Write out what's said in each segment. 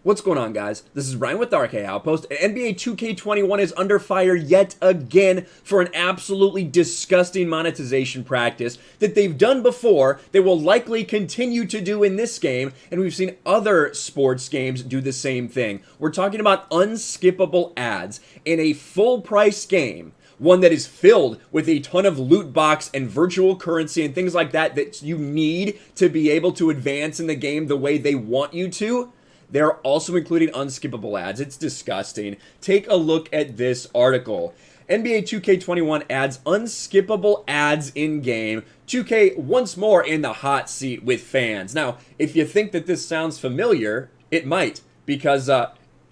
What's going on, guys? This is Ryan with RK Outpost, and NBA 2K21 is under fire yet again for an absolutely disgusting monetization practice that they've done before, they will likely continue to do in this game, and we've seen other sports games do the same thing. We're talking about unskippable ads in a full-price game, one that is filled with a ton of loot box and virtual currency and things like that that you need to be able to advance in the game the way they want you to. They're also including unskippable ads. It's disgusting. Take a look at this article. NBA 2K21 adds unskippable ads in-game. 2K once more in the hot seat with fans. Now, if you think that this sounds familiar, it might, because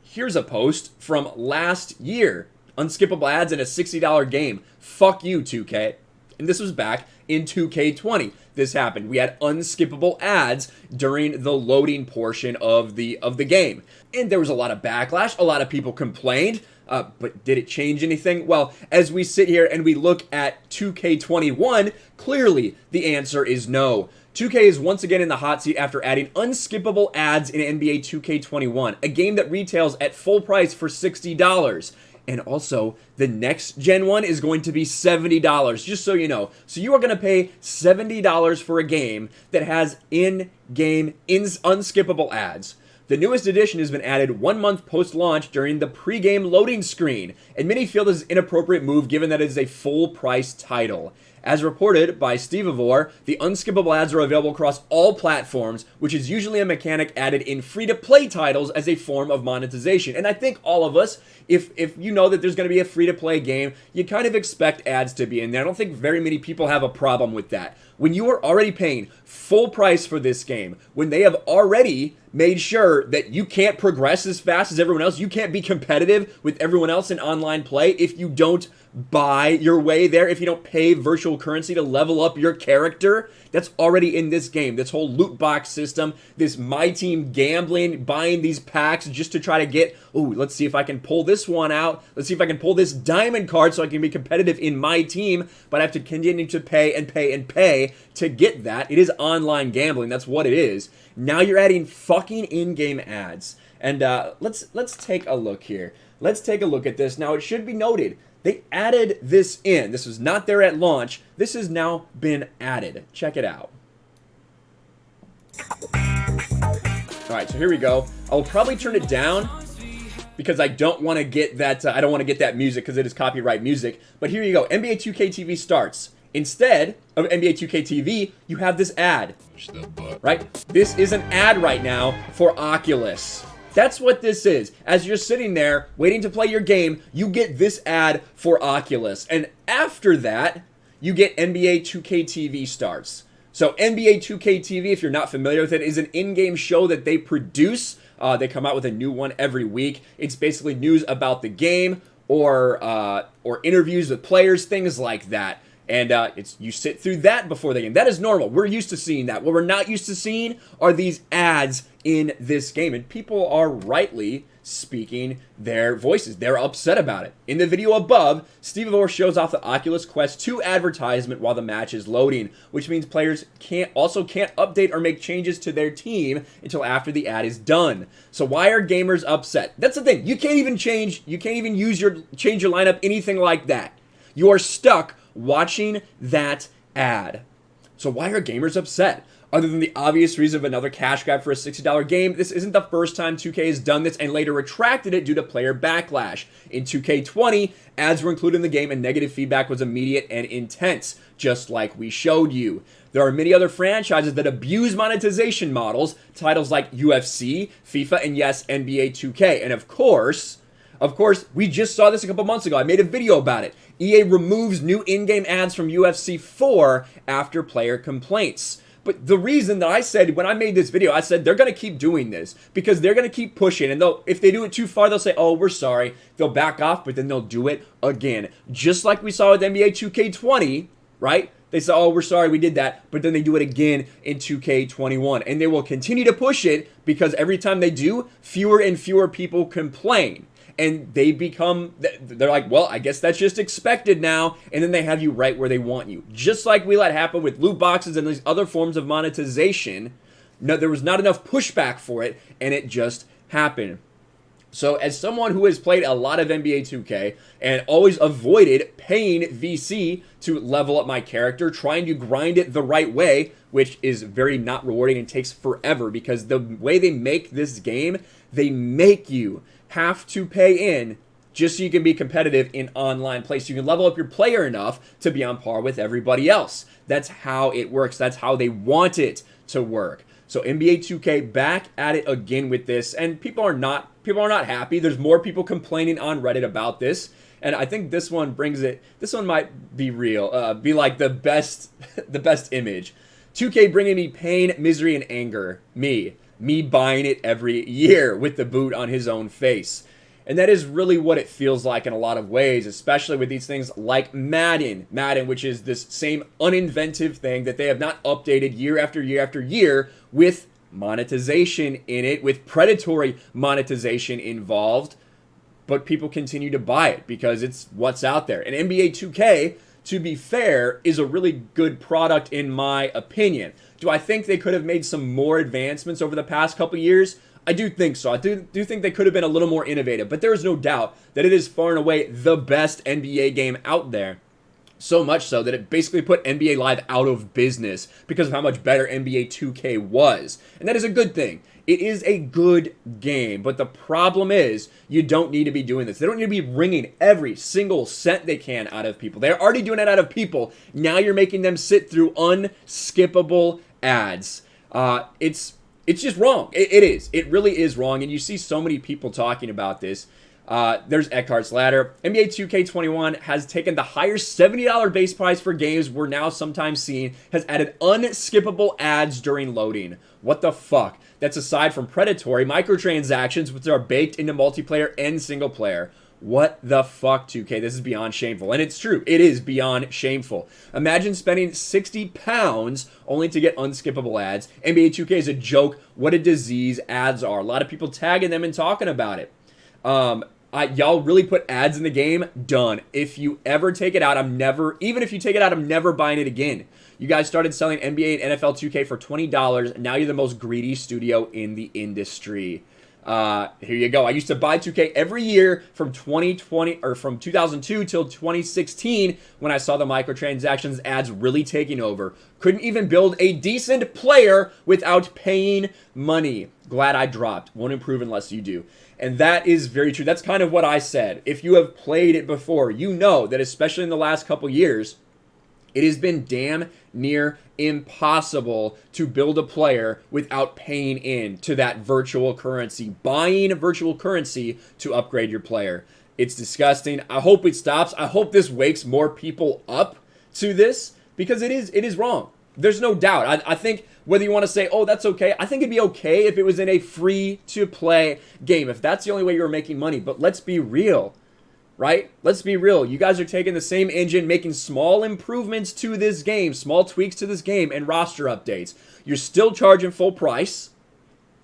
here's a post from last year. Unskippable ads in a $60 game. Fuck you, 2K. And this was back in 2K20. This happened. We had unskippable ads during the loading portion of the game. And there was a lot of backlash. A lot of people complained. But did it change anything? Well, as we sit here and we look at 2K21, clearly the answer is no. 2K is once again in the hot seat after adding unskippable ads in NBA 2K21, a game that retails at full price for $60. And also, the next gen one is going to be $70, just so you know. So you are going to pay $70 for a game that has in-game unskippable ads. The newest edition has been added 1 month post-launch during the pre-game loading screen, and many feel this is an inappropriate move given that it is a full-price title. As reported by Stevivore, the unskippable ads are available across all platforms, which is usually a mechanic added in free-to-play titles as a form of monetization. And I think all of us, if you know that there's going to be a free-to-play game, you kind of expect ads to be in there. I don't think very many people have a problem with that. When you are already paying full price for this game, when they have already made sure that you can't progress as fast as everyone else, you can't be competitive with everyone else in online play if you don't buy your way there, if you don't pay virtual currency to level up your character, that's already in this game. This whole loot box system, this my team gambling, buying these packs just to try to get, ooh, let's see if I can pull this one out. Let's see if I can pull this diamond card so I can be competitive in my team, but I have to continue to pay and pay and pay to get that. It is online gambling. That's what it is. Now you're adding fucking in-game ads. And let's take a look here. Let's take a look at this. Now, it should be noted, they added this in. This was not there at launch. This has now been added. Check it out. All right, so here we go. I'll probably turn it down because I don't want to get that. I don't want to get that music because it is copyright music. But here you go. NBA 2K TV starts. Instead of NBA 2K TV, you have this ad. Right? This is an ad right now for Oculus. That's what this is. As you're sitting there waiting to play your game, you get this ad for Oculus. And after that, you get NBA 2K TV starts. So NBA 2K TV, if you're not familiar with it, is an in-game show that they produce. They come out with a new one every week. It's basically news about the game or interviews with players, things like that. And you sit through that before the game. That is normal. We're used to seeing that. What we're not used to seeing are these ads in this game. And people are rightly speaking their voices. They're upset about it. In the video above, Stevivore shows off the Oculus Quest 2 advertisement while the match is loading, which means players can't update or make changes to their team until after the ad is done. So why are gamers upset? That's the thing. You can't even change your lineup, anything like that. You are stuck watching that ad. So why are gamers upset? Other than the obvious reason of another cash grab for a $60 game, this isn't the first time 2K has done this and later retracted it due to player backlash. In 2K20, ads were included in the game and negative feedback was immediate and intense, just like we showed you. There are many other franchises that abuse monetization models, titles like UFC, FIFA, and yes, NBA 2K. And of course, we just saw this a couple months ago. I made a video about it. EA removes new in-game ads from UFC 4 after player complaints. But the reason that I said, when I made this video, I said they're going to keep doing this because they're going to keep pushing. And if they do it too far, they'll say, oh, we're sorry. They'll back off, but then they'll do it again. Just like we saw with NBA 2K20, right? They say, oh, we're sorry, we did that. But then they do it again in 2K21. And they will continue to push it because every time they do, fewer and fewer people complain. And they're like, well, I guess that's just expected now. And then they have you right where they want you. Just like we let happen with loot boxes and these other forms of monetization. No, there was not enough pushback for it, and it just happen. So as someone who has played a lot of NBA 2K and always avoided paying VC to level up my character, trying to grind it the right way, which is very not rewarding and takes forever because the way they make this game, they make you have to pay in just so you can be competitive in online play. So you can level up your player enough to be on par with everybody else. That's how it works. That's how they want it to work. So NBA 2K back at it again with this, and people are not happy. There's more people complaining on Reddit about this, and I think this one brings it. This one might be real, be like the best image. 2K bringing me pain, misery, and anger. Me buying it every year with the boot on his own face. And that is really what it feels like in a lot of ways, especially with these things like Madden, which is this same uninventive thing that they have not updated year after year after year with monetization in it, with predatory monetization involved. But people continue to buy it because it's what's out there. And NBA 2K, to be fair, is a really good product in my opinion. Do I think they could have made some more advancements over the past couple years? I do think so. I do think they could have been a little more innovative, but there is no doubt that it is far and away the best NBA game out there. So much so that it basically put NBA Live out of business because of how much better NBA 2K was. And that is a good thing. It is a good game, but the problem is you don't need to be doing this. They don't need to be wringing every single cent they can out of people. They're already doing it out of people. Now you're making them sit through unskippable ads. It's just wrong. It is. It really is wrong. And you see so many people talking about this. There's Eckhart's Ladder. NBA 2K21 has taken the higher $70 base price for games we're now sometimes seeing, has added unskippable ads during loading. What the fuck? That's aside from predatory microtransactions, which are baked into multiplayer and single player. What the fuck, 2K? This is beyond shameful. And it's true. It is beyond shameful. Imagine spending £60 only to get unskippable ads. NBA 2K is a joke. What a disease ads are. A lot of people tagging them and talking about it. Y'all really put ads in the game? Done. If you ever take it out, even if you take it out, I'm never buying it again. You guys started selling NBA and NFL 2K for $20. Now you're the most greedy studio in the industry. Here you go. I used to buy 2K every year from 2020 or from 2002 till 2016 when I saw the microtransactions ads really taking over. Couldn't even build a decent player without paying money. Glad I dropped. Won't improve unless you do. And that is very true. That's kind of what I said. If you have played it before, you know that especially in the last couple years, it has been damn near impossible to build a player without paying in to that virtual currency, buying virtual currency to upgrade your player. It's disgusting. I hope it stops. I hope this wakes more people up to this because it is wrong. There's no doubt. I think whether you want to say, oh, that's okay, I think it'd be okay if it was in a free-to-play game, if that's the only way you're making money. But let's be real. Right? Let's be real. You guys are taking the same engine, making small improvements to this game, small tweaks to this game, and roster updates. You're still charging full price.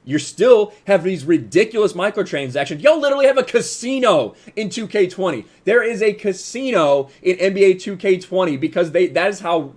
You still have these ridiculous microtransactions. Y'all literally have a casino in 2K20. There is a casino in NBA 2K20 because that is how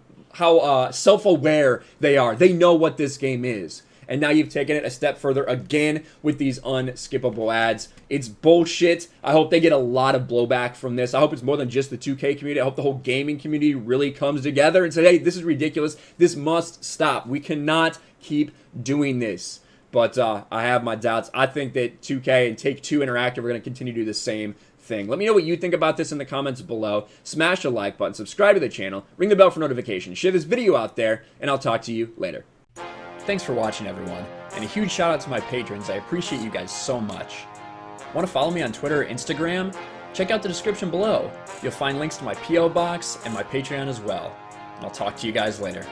self-aware they are. They know what this game is. And now you've taken it a step further again with these unskippable ads. It's bullshit. I hope they get a lot of blowback from this. I hope it's more than just the 2K community. I hope the whole gaming community really comes together and says, hey, this is ridiculous. This must stop. We cannot keep doing this. But I have my doubts. I think that 2K and Take-Two Interactive are going to continue to do the same thing. Let me know what you think about this in the comments below. Smash the like button, subscribe to the channel, ring the bell for notifications, share this video out there, and I'll talk to you later. Thanks for watching, everyone, and a huge shout out to my patrons. I appreciate you guys so much. Want to follow me on Twitter or Instagram? Check out the description below. You'll find links to my P.O. box and my Patreon as well. And I'll talk to you guys later.